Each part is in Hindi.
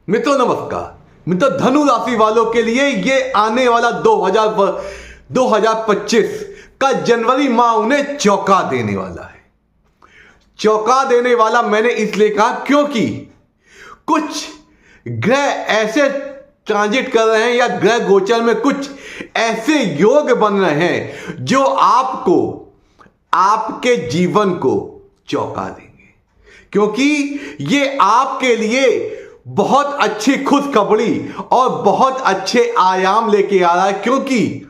मित्रों नमस्कार। मित्रों, धनु राशि वालों के लिए ये आने वाला 2025 का जनवरी माह उन्हें चौंका देने वाला है। चौंका देने वाला मैंने इसलिए कहा क्योंकि कुछ ग्रह ऐसे ट्रांजिट कर रहे हैं या ग्रह गोचर में कुछ ऐसे योग बन रहे हैं जो आपको, आपके जीवन को चौंका देंगे, क्योंकि ये आपके लिए बहुत अच्छी खुशखबरी और बहुत अच्छे आयाम लेके आ रहा है। क्योंकि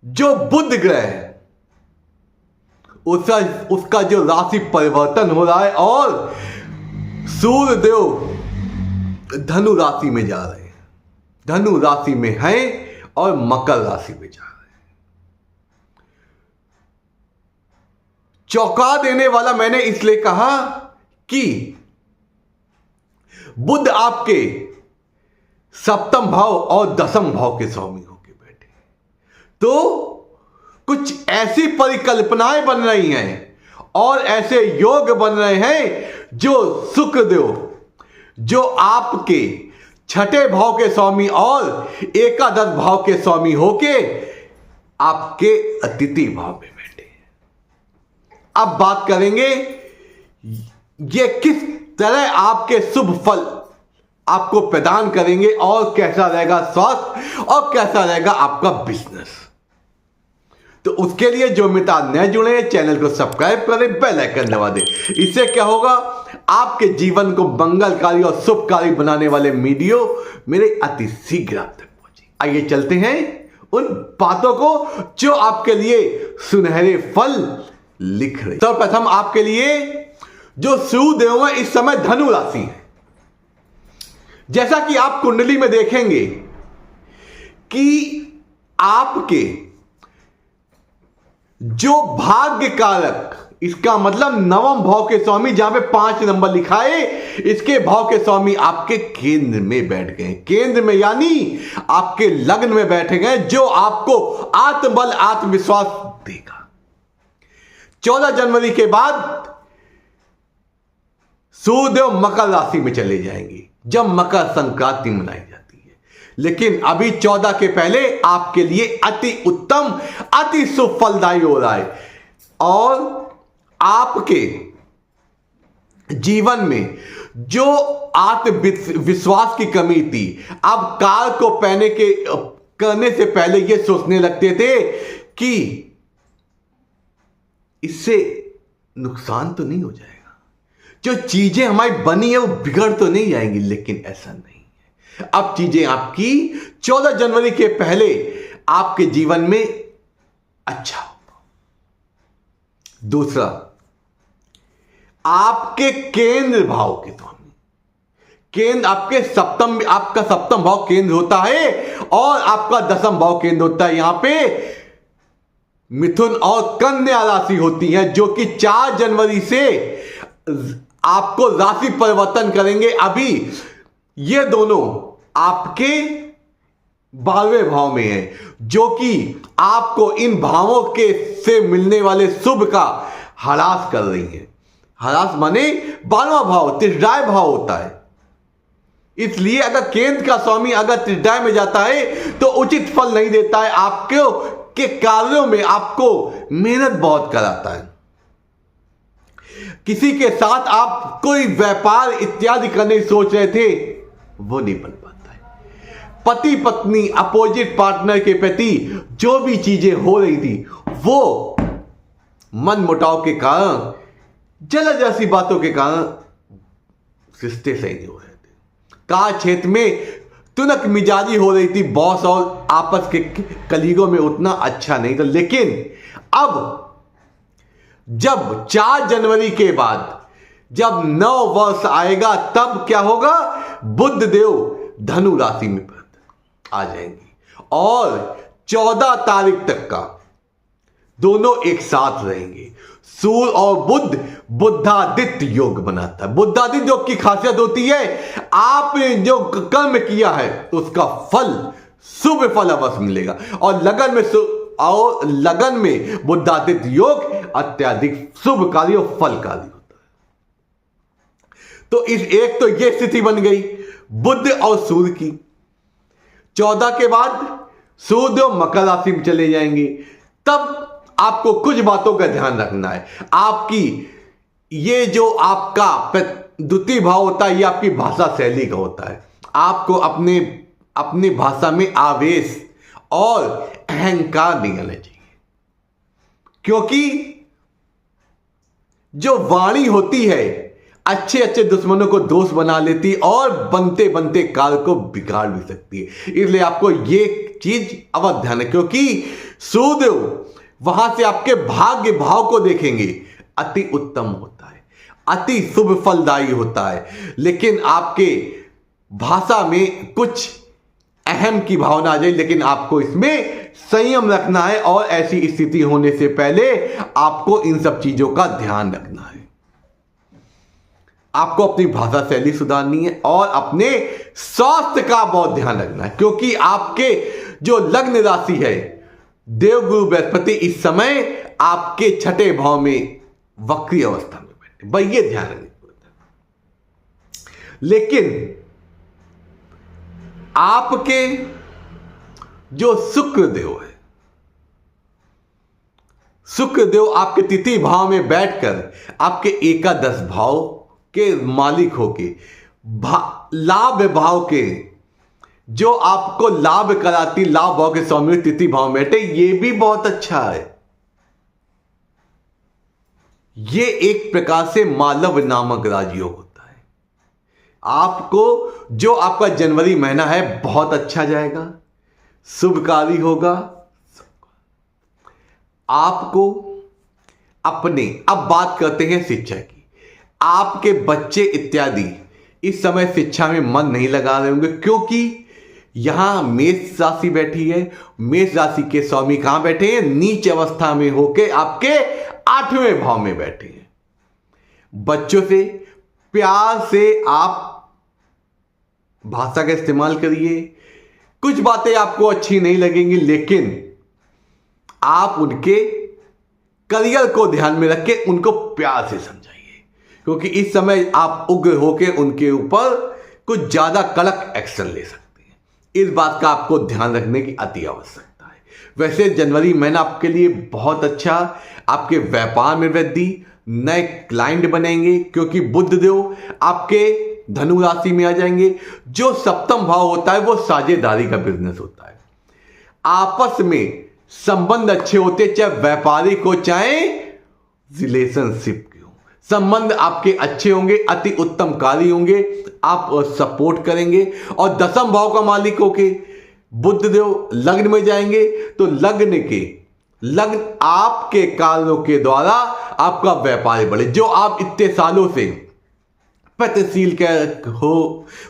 जो बुध ग्रह है उसका जो राशि परिवर्तन हो रहा है और सूर्य देव धनु राशि में जा रहे हैं, धनु राशि में हैं और मकर राशि में जा रहे हैं। चौंका देने वाला मैंने इसलिए कहा कि बुध आपके सप्तम भाव और दसम भाव के स्वामी होके बैठे, तो कुछ ऐसी परिकल्पनाएं बन रही हैं और ऐसे योग बन रहे हैं जो शुक्रदेव, जो आपके छठे भाव के स्वामी और एकादश भाव के स्वामी होके आपके अतिथि भाव में बैठे हैं। अब बात करेंगे ये किस तरह आपके शुभ फल आपको प्रदान करेंगे और कैसा रहेगा स्वास्थ्य और कैसा रहेगा आपका बिजनेस। तो उसके लिए जो मित्र नए जुड़े हैं चैनल को सब्सक्राइब करें, बेल आइकन दबा दें। इससे क्या होगा, आपके जीवन को मंगलकारी और शुभकारी बनाने वाले वीडियो मेरे अति शीघ्र आप तक पहुंचे। आइए चलते हैं उन बातों को जो आपके लिए सुनहरे फल लिख रहे। सर्वप्रथम आपके लिए जो सूर्यदेव है इस समय धनु राशि है। जैसा कि आप कुंडली में देखेंगे कि आपके जो भाग्य कारक, इसका मतलब नवम भाव के स्वामी, जहां पे 5 नंबर लिखा है, इसके भाव के स्वामी आपके केंद्र में बैठ गए। केंद्र में यानी आपके लग्न में बैठे गए, जो आपको आत्मबल आत्मविश्वास देगा। 14 जनवरी के बाद सूर्यदेव मकर राशि में चले जाएंगे, जब मकर संक्रांति मनाई जाती है। लेकिन अभी 14 के पहले आपके लिए अति उत्तम, अति शुभ फलदायी हो रहा है और आपके जीवन में जो आत्मविश्वास की कमी थी, आप कार को करने से पहले ये सोचने लगते थे कि इससे नुकसान तो नहीं हो जाएगा, जो चीजें हमारी बनी है वो बिगड़ तो नहीं जाएंगी। लेकिन ऐसा नहीं है। अब चीजें आपकी 14 जनवरी के पहले आपके जीवन में अच्छा होगा। दूसरा, आपके केंद्र भाव के स्वामी, केंद्र आपके सप्तम, आपका सप्तम भाव केंद्र होता है और आपका दसम भाव केंद्र होता है। यहां पे मिथुन और कन्या राशि होती है, जो कि 4 जनवरी से आपको राशि परिवर्तन करेंगे। अभी ये दोनों आपके 12वें भाव में है, जो कि आपको इन भावों के से मिलने वाले शुभ का ह्रास कर रही है। ह्रास माने 12वां भाव त्रिज्याय भाव होता है। इसलिए अगर केंद्र का स्वामी अगर त्रिज्याय में जाता है तो उचित फल नहीं देता है, आपको के कार्यों में आपको मेहनत बहुत कराता है। किसी के साथ आप कोई व्यापार इत्यादि करने की सोच रहे थे, वो नहीं बन पाता है। पति पत्नी अपोजिट पार्टनर के प्रति जो भी चीजें हो रही थी, वो मन मुटाव के कारण, जलन जैसी बातों के कारण रिश्ते सही नहीं हो रहे थे। कार्य क्षेत्र में तुनक मिजाजी हो रही थी, बॉस और आपस के कलीगों में उतना अच्छा नहीं था। लेकिन अब जब 4 जनवरी के बाद जब 9 वर्ष आएगा, तब क्या होगा, बुध देव धनु राशि में आ जाएंगे और 14 तारीख तक का दोनों एक साथ रहेंगे। सूर्य और बुध बुद्धादित्य योग बनाता है। बुद्धादित्य योग की खासियत होती है, आपने जो कर्म किया है उसका फल, शुभ फल अवश्य मिलेगा। और लगन में बुद्धादित्य योग अत्यधिक शुभकारी और फलकारी होता है। तो इस एक तो ये स्थिति बन गई बुध और सूर्य की। 14 के बाद सूर्य मकर राशि में चले जाएंगे। तब आपको कुछ बातों का ध्यान रखना है। आपकी ये जो आपका द्वितीय भाव होता है, ये आपकी भाषा शैली का होता है। आपको अपनी भाषा में आवेश और अहंकार नहीं आना चाहिए, क्योंकि जो वाणी होती है अच्छे अच्छे दुश्मनों को दोस्त बना लेती और बनते बनते काल को बिगाड़ भी सकती है। इसलिए आपको ये चीज अवश्य ध्यान है, क्योंकि सूर्य वहां से आपके भाग्य भाव को देखेंगे, अति उत्तम होता है, अति शुभ फलदायी होता है। लेकिन आपके भाषा में कुछ अहम की भावना आ जाए, लेकिन आपको इसमें संयम रखना है और ऐसी स्थिति होने से पहले आपको इन सब चीजों का ध्यान रखना है। आपको अपनी भाषा शैली सुधारनी है और अपने स्वास्थ्य का बहुत ध्यान रखना है, क्योंकि आपके जो लग्न राशि है देवगुरु बृहस्पति इस समय आपके छठे भाव में वक्री अवस्था में बैठे, भाई ये ध्यान रखना। लेकिन आपके जो शुक्रदेव है, शुक्रदेव आपके तृतीय भाव में बैठकर आपके एकादश भाव के मालिक होके लाभ भाव के जो आपको लाभ कराती लाभ भाव के स्वामी तृतीय भाव में बैठे, ये भी बहुत अच्छा है। ये एक प्रकार से मालव नामक राजयोग होता है। आपको जो आपका जनवरी महीना है बहुत अच्छा जाएगा, शुभकारी होगा। आपको अपने, अब बात करते हैं शिक्षा की। आपके बच्चे इत्यादि इस समय शिक्षा में मन नहीं लगा रहे होंगे, क्योंकि यहां मेष राशि बैठी है। मेष राशि के स्वामी कहां बैठे हैं? नीच अवस्था में होके आपके 8वें भाव में बैठे हैं। बच्चों से प्यार से आप भाषा का इस्तेमाल करिए। कुछ बातें आपको अच्छी नहीं लगेंगी, लेकिन आप उनके करियर को ध्यान में रख के उनको प्यार से समझाइए, क्योंकि इस समय आप उग्र होकर उनके ऊपर कुछ ज्यादा कड़क एक्शन ले सकते हैं। इस बात का आपको ध्यान रखने की अति आवश्यकता है। वैसे जनवरी महीना आपके लिए बहुत अच्छा, आपके व्यापार में वृद्धि, नए क्लाइंट बनेंगे, क्योंकि बुध देव आपके धनु राशि में आ जाएंगे। जो सप्तम भाव होता है वो साझेदारी का बिजनेस होता है। आपस में संबंध अच्छे होते, चाहे व्यापारिक हो चाहे रिलेशनशिप के हो, संबंध आपके अच्छे होंगे, अति उत्तम कार्य होंगे, आप सपोर्ट करेंगे। और दसम भाव का मालिक होके बुध देव लग्न में जाएंगे, तो लग्न आपके कार्यों के द्वारा आपका व्यापार बढ़े। जो आप इतने सालों से प्रगतिशील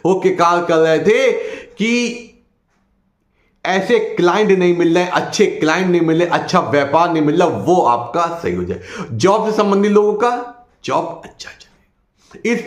होके कार्य कर रहे थे कि ऐसे क्लाइंट नहीं मिल रहे, अच्छे क्लाइंट नहीं मिल रहे, अच्छा व्यापार नहीं मिल रहा, वो आपका सही हो जाए। जॉब से संबंधित लोगों का जॉब अच्छा चले। इस